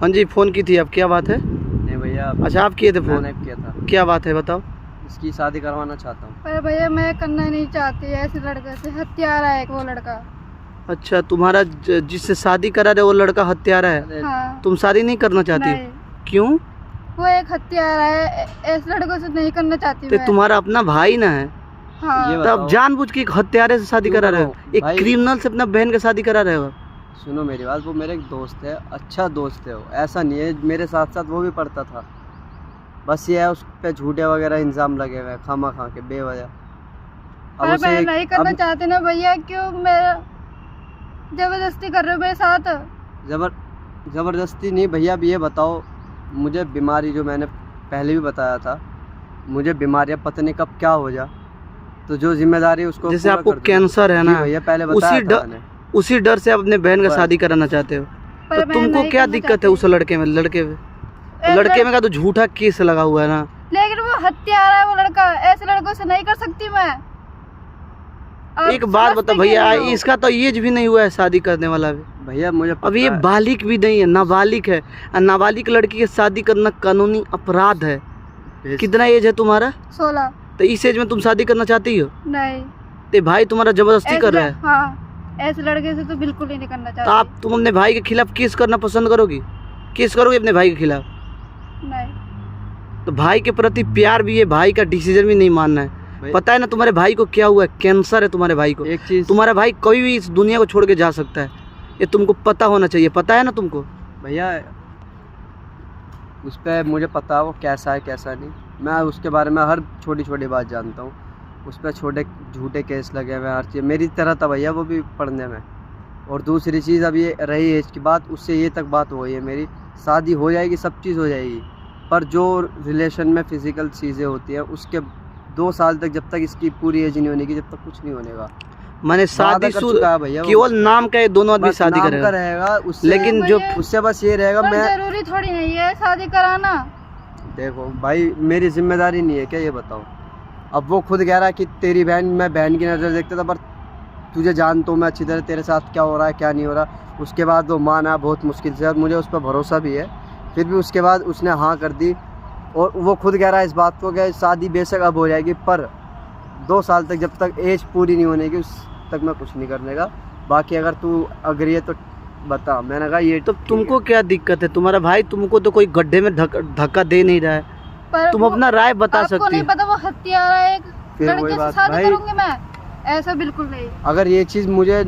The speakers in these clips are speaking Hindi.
हाँ जी, फ़ोन की थी आप, क्या बात है? नहीं भैया। अच्छा, आप किए थे फ़ोन? मैंने किया था। क्या बात है, बताओ। इसकी शादी करवाना चाहता हूँ। पर भैया मैं करना नहीं चाहती ऐसे लड़के से, हत्यारा है एक वो लड़का। अच्छा, तुम्हारा जिससे शादी करा रहे वो लड़का हत्यारा है? हाँ। तुम शादी नहीं करना चाहती? नहीं। क्यों? वो एक हत्यारा है, ऐसे लड़कों से नहीं करना चाहती तो मैं। तुम्हारा अपना भाई ना है? हाँ। तब जानबूझ के एक हत्यारे से शादी करा रहे हो? एक क्रिमिनल से अपना बहन का शादी करा रहे हो? सुनो मेरी बात, वो मेरे एक दोस्त है, अच्छा दोस्त है वो, ऐसा नहीं है। मेरे साथ साथ वो भी पढ़ता था। बस ये है उस पे झूठे वगैरह इंजाम लगे हुए हैं खामा खा के बेवजह। पर मैं नहीं करना चाहती ना भैया, क्यों मेरा जबरदस्ती कर रहे हो मेरे साथ? जबरदस्ती नहीं भैया। अब ये बताओ, मुझे बीमारी जो मैंने पहले भी बताया था, मुझे बीमारियां पता नहीं कब क्या हो जा, तो जो जिम्मेदारी उसको जैसे आपको कैंसर है ना भैया, पहले बताया था उसी डर से आप अपने बहन का शादी कराना चाहते हो। तो तुमको क्या दिक्कत है उस लड़के में? लड़के में का तो झूठा केस लगा हुआ है ना। लेकिन वो हत्यारा है वो लड़का, ऐसे लड़कों से नहीं कर सकती मैं। एक बात बताओ भैया, इसका तो एज भी नहीं हुआ है शादी करने वाला भी। भैया मुझे अब ये बालिग भी नहीं है, नाबालिग है। और नाबालिग लड़की की शादी करना कानूनी अपराध है। कितना एज है तुम्हारा? 16। तो इस एज में तुम शादी करना चाहती हो? नहीं। तो भाई तुम्हारा जबरदस्ती कर रहा है? हाँ, ऐसे लड़के से तो बिल्कुल ही नहीं करना चाहती। तो तुम अपने भाई के खिलाफ केस करना पसंद करोगी? केस करोगे अपने भाई के खिलाफ? नहीं। तो भाई के प्रति प्यार भी है, भाई का डिसीजन भी नहीं मानना है। पता है ना तुम्हारे भाई को क्या हुआ है? कैंसर है तुम्हारे भाई को। एक चीज, तुम्हारा भाई कोई भी इस दुनिया को छोड़ के जा सकता है, ये तुमको पता होना चाहिए। पता है ना तुमको? भैया उस पर मुझे पता है वो कैसा है कैसा नहीं। मैं उसके बारे में हर छोटी छोटी बात जानता हूँ। उस पर छोटे झूठे केस लगे हुए हैं, हर चीज़ मेरी तरह था भैया वो भी पढ़ने में। और दूसरी चीज़, अब ये रही एज की बात, उससे ये तक बात हुई है मेरी, शादी हो जाएगी, सब चीज़ हो जाएगी, पर जो रिलेशन में फिजिकल चीज़ें होती हैं उसके 2 साल तक, जब तक इसकी पूरी एज नहीं होने की, जब तक कुछ नहीं होनेगा। मैंने शादी भैया केवल नाम का, दोनों आदमी शादी करेगा उससे, लेकिन जो उससे बस ये रहेगा। मैं जरूरी थोड़ी नहीं है शादी कराना। देखो भाई, मेरी जिम्मेदारी नहीं है क्या, ये बताओ। अब वो खुद कह रहा है कि तेरी बहन, मैं बहन की नज़र देखता था, पर तुझे जानता हूँ मैं अच्छी तरह, तेरे साथ क्या हो रहा है क्या नहीं हो रहा। उसके बाद वो माना बहुत मुश्किल से, और मुझे उस पर भरोसा भी है, फिर भी उसके बाद उसने हाँ कर दी। और वो खुद कह रहा है इस बात को कि शादी बेशक अब हो जाएगी, पर 2 साल तक, जब तक एज पूरी नहीं होने की, उस तक मैं कुछ नहीं करने का। बाकी अगर तू अग्री है तो बता। मैंने कहा ये तो तुमको क्या दिक्कत है? तुम्हारा भाई तुमको तो कोई गड्ढे में धक्का दे नहीं रहा है, तुम अपना राय बता सकती हो। आपको नहीं पता वो हत्यारा है, लड़के से शादी करूंगी मैं? ऐसा बिल्कुल नहीं। अगर ये चीज़ मुझे,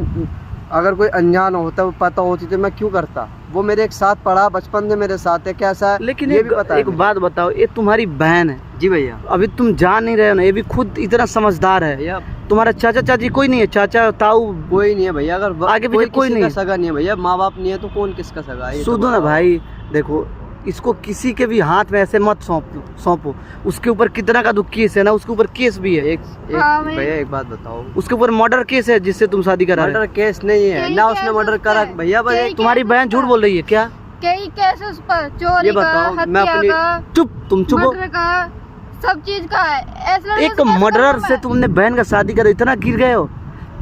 अगर कोई अनजान होता, वो पता होती तो मैं क्यों करता। वो मेरे एक साथ पढ़ा, बचपन से मेरे साथ है, कैसा है लेकिन ये भी पता एक बात बताओ, ये तुम्हारी बहन है। जी भैया। अभी तुम जान नहीं रहे हो ना, ये भी खुद इतना समझदार है भैया। तुम्हारा चाचा चाची कोई नहीं है? चाचा ताऊ कोई नहीं है भैया। अगर आगे पीछे कोई नहीं है, सगा नहीं है भैया, माँ बाप नहीं है तो कौन किसका सगा है? सुनो ना भाई, देखो इसको किसी के भी हाथ में ऐसे मत सौंपो। उसके ऊपर कितना का दुख केस है ना, उसके ऊपर केस भी है। भैया एक बात बताओ, उसके ऊपर मर्डर केस है जिससे तुम शादी करा रहे हो। मर्डर केस नहीं है ना, उसने मर्डर करा भैया। तुम्हारी बहन झूठ बोल रही है क्या? कई केस उस पर, चोरी का, हत्या का, चुप, तुम चुप हो, मर्डर का, सब चीज का है। एक मर्डरर से तुमने बहन का शादी करा, इतना गिर गए हो?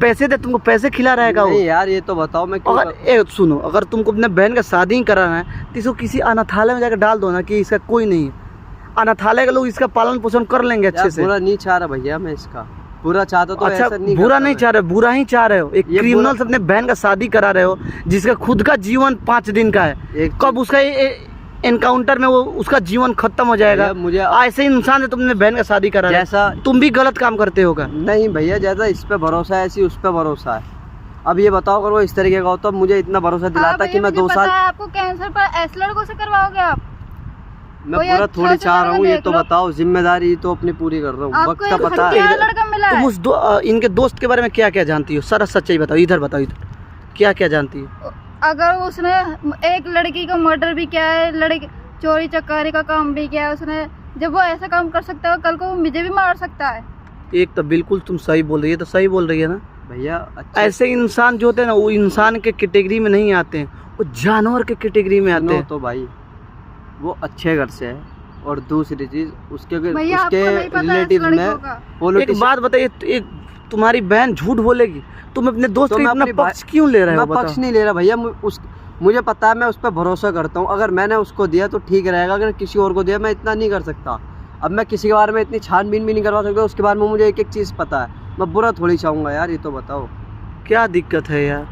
पैसे दे, तुमको पैसे खिला रहेगा वो? नहीं यार, ये तो बताओ मैं क्यों सुनो, अगर तुमको अपने बहन का शादी ही कराना है तो इसको किसी अनाथालय में जाकर डाल दो ना, कि इसका कोई नहीं है। अनाथालय के लोग इसका पालन पोषण कर लेंगे अच्छे से। बुरा नहीं चाह रहा भैया मैं, इसका बुरा चाहता तो अच्छा, ऐसा नहीं बुरा नहीं चाह रहे, बुरा ही चाह रहे हो। एक क्रिमिनल से अपने बहन का शादी करा रहे हो, जिसका खुद का जीवन 5 दिन का है। कब उसका एनकाउंटर में वो उसका जीवन खत्म हो जाएगा। मुझे ऐसे इंसान से तुमने बहन का शादी करा, जैसा तुम भी गलत काम करते होगा। नहीं भैया, जैसा इस पे भरोसा है ऐसी उस पे भरोसा है। अब ये बताओ, अगर वो इस तरीके का होता तो मुझे इतना भरोसा दिलाता कि मैं 2 साल। आपको कैंसर पर ऐसे लड़कों से करवाओगे आप? मैं पूरा थोड़ी चाह रहा हूँ, ये तो बताओ। जिम्मेदारी तो अपनी पूरी कर रहा हूँ, वक्त का पता है। तुम उस इनके दोस्त के बारे में क्या क्या जानती हो? सारा सच्चाई बताओ, इधर बताओ, इधर क्या क्या जानती हो? अगर उसने एक लड़की का मर्डर भी किया है, लड़की चोरी चकारी का काम भी किया है उसने, जब वो ऐसा काम कर सकता है, कल को वो मुझे भी मार सकता है। एक तो बिल्कुल तुम सही बोल रही है, तो सही बोल रही है ना भैया। ऐसे इंसान जो होते हैं ना, वो इंसान के कैटेगरी में नहीं आते हैं, वो जानवर के कैटेगरी में आते हैं। तो भाई वो अच्छे घर से है, और दूसरी चीज उसके रिलेटिव में। एक बात बताइए, एक तुम्हारी बहन झूठ बोलेगी, तुम अपने दोस्त का इतना पक्ष क्यों ले रहे हो? मैं पक्ष नहीं ले रहा भैया, मुझे पता है, मैं उस पर भरोसा करता हूँ। अगर मैंने उसको दिया तो ठीक रहेगा, अगर किसी और को दिया मैं इतना नहीं कर सकता। अब मैं किसी के बारे में इतनी छानबीन भी नहीं करवा सकता, उसके बारे में मुझे एक एक चीज़ पता है। मैं बुरा थोड़ी चाहूँगा यार, ये तो बताओ क्या दिक्कत है यार?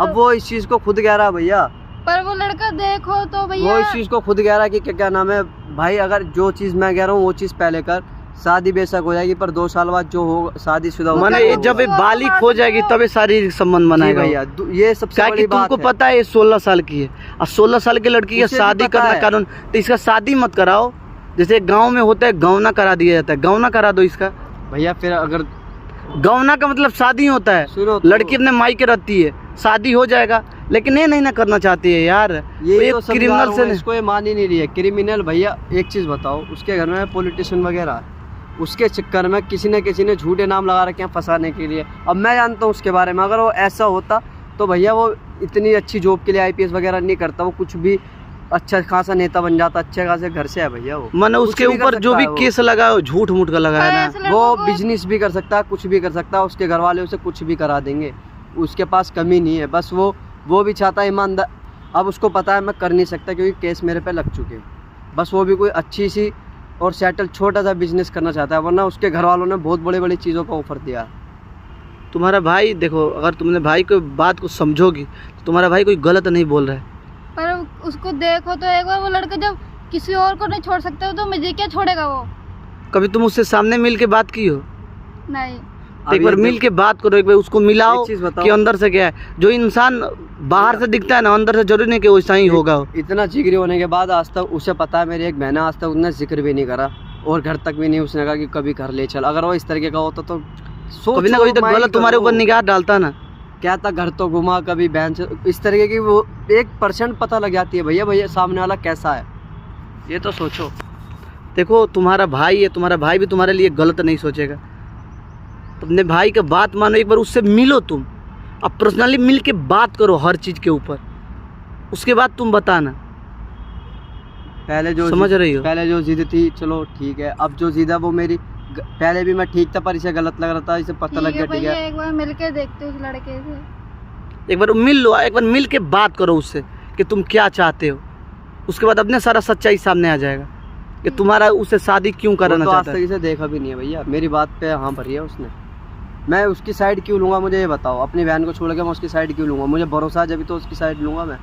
अब वो इस चीज़ को खुद कह रहा है भैया, पर वो लड़का देखो तो वो भैया इस चीज़ को खुद कह रहा है कि क्या नाम है भाई, अगर जो चीज़ मैं कह रहा हूँ वो चीज़ पहले कर, शादी बेशक हो जाएगी पर 2 साल बाद जो हो शादीशुदा हो माने जाएगी। जब ये बालिग हो जाएगी तब ये शारीरिक संबंध जी बनाएगा भैया, ये सबसे क्या बड़ी कि बात तुमको है। पता है ये 16 साल की है और 16 साल की लड़की का उसे भी शादी पता करना है। कानून, तो इसका शादी मत कराओ। जैसे गांव में होता है गौना करा दिया जाता है, गौना करा दो इसका। भैया फिर अगर गौना का मतलब शादी होता है, सुनो तो, लड़की अपने मायके रहती है, शादी हो जाएगा, लेकिन ये नहीं ना करना चाहती है यार। ये वो तो क्रिमिनल से इसको ये मान ही नहीं रही है। क्रिमिनल भैया, एक चीज़ बताओ, उसके घर में पॉलिटिशियन वगैरह है, उसके चक्कर में किसी न किसी ने झूठे नाम लगा रखे हैं फंसाने के लिए। अब मैं जानता हूँ उसके बारे में, अगर वो ऐसा होता तो भैया वो इतनी अच्छी जॉब के लिए IPS वगैरह नहीं करता, वो कुछ भी अच्छा खासा नेता बन जाता, अच्छे खासे घर से है भैया वो। मैंने कुछ उसके भी कर ऊपर जो सकता भी है वो। केस लगा है झूठ मूठ का लगा है ना। ऐसे लड़कों वो को- बिजनेस भी कर सकता है, कुछ भी कर सकता है, उसके घर वाले उसे कुछ भी करा देंगे, उसके पास कमी नहीं है। बस वो भी चाहता है ईमानदार। अब उसको पता है मैं कर नहीं सकता क्योंकि केस मेरे पे लग चुके हैं, बस वो भी कोई अच्छी सी और सेटल छोटा सा बिजनेस करना चाहता है, वरना उसके घर वालों ने बहुत बड़ी बड़ी चीज़ों का ऑफर दिया है। तुम्हारा भाई देखो, अगर तुमने भाई को बात को समझोगी तो तुम्हारा भाई कोई गलत नहीं बोल रहा है। पर उसको देखो तो एक बार, वो लड़का जब किसी और को नहीं छोड़ सकता तो मुझे क्या छोड़ेगा वो? कभी तुम उससे सामने मिल के बात की हो? नहीं। तो एक बार मिल के बात करो, एक बार उसको मिलाओ एक चीज़ बताओ, कि अंदर से क्या है। जो इंसान बाहर से दिखता है ना, अंदर से जरूरी नहीं कि वैसा ही होगा वो। इतना जिगरी होने के बाद आज तक उसे पता है मेरी एक बहन है, आज तक उसने जिक्र भी नहीं करा और घर तक भी नहीं उसने कहा कि कभी घर ले चल। अगर वो इस तरीके का होता तो कभी ना कभी तो गलत तुम्हारे ऊपर निगाह डालता ना। क्या था, घर तो घुमा, कभी बहन से इस तरीके की वो 1% पता लग जाती है भैया भैया सामने वाला कैसा है, ये तो सोचो। देखो तुम्हारा भाई है, तुम्हारा भाई भी तुम्हारे लिए गलत नहीं सोचेगा। तो अपने भाई का बात मानो, एक बार उससे मिलो तुम, अब पर्सनली मिल के बात करो हर चीज़ के ऊपर, उसके बाद तुम बताना। पहले जो समझ रही हो? पहले जो जिद थी चलो ठीक है, अब जो जिद है वो मेरी पहले भी मैं ठीक था पर इसे गलत लग रहा था, इसे पता लग ठीक है गया। ठीक भैया, है एक बार मिलके देखते उस लड़के से। एक बार मिल लो, एक बार मिल के बात करो उससे कि तुम क्या चाहते हो, उसके बाद अपने सारा सच्चाई सामने आ जाएगा कि तुम्हारा उससे शादी क्यों कराना वो तो आज चाहता तक है। इसे देखा भी नहीं है भैया, मेरी बात पे हाँ भरी है उसने। मैं उसकी साइड क्यों लूँगा मुझे ये बताओ, अपनी बहन को छोड़ के मैं उसकी साइड क्यों लूँगा? मुझे भरोसा है जब तो उसकी साइड लूँगा मैं।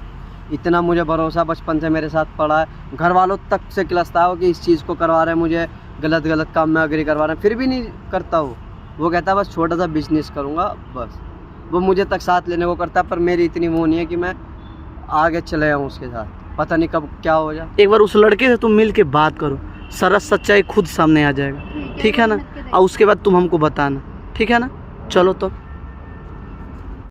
इतना मुझे भरोसा बचपन से मेरे साथ पड़ा है, घर वालों तक से किलसता हो कि इस चीज़ को करवा रहे हैं मुझे, गलत गलत काम में अग्री करवा रहे हैं, फिर भी नहीं करता वो कहता है बस छोटा सा बिजनेस करूँगा बस। वो मुझे तक साथ लेने को करता है पर मेरी इतनी वो नहीं है कि मैं आगे चले जाऊँ उसके साथ, पता नहीं कब क्या हो जाए। एक बार उस लड़के से तुम मिल के बात करो, सारा सच्चाई खुद सामने आ जाएगा, ठीक है ना? और उसके बाद तुम हमको बताना, ठीक है ना? चलो तो।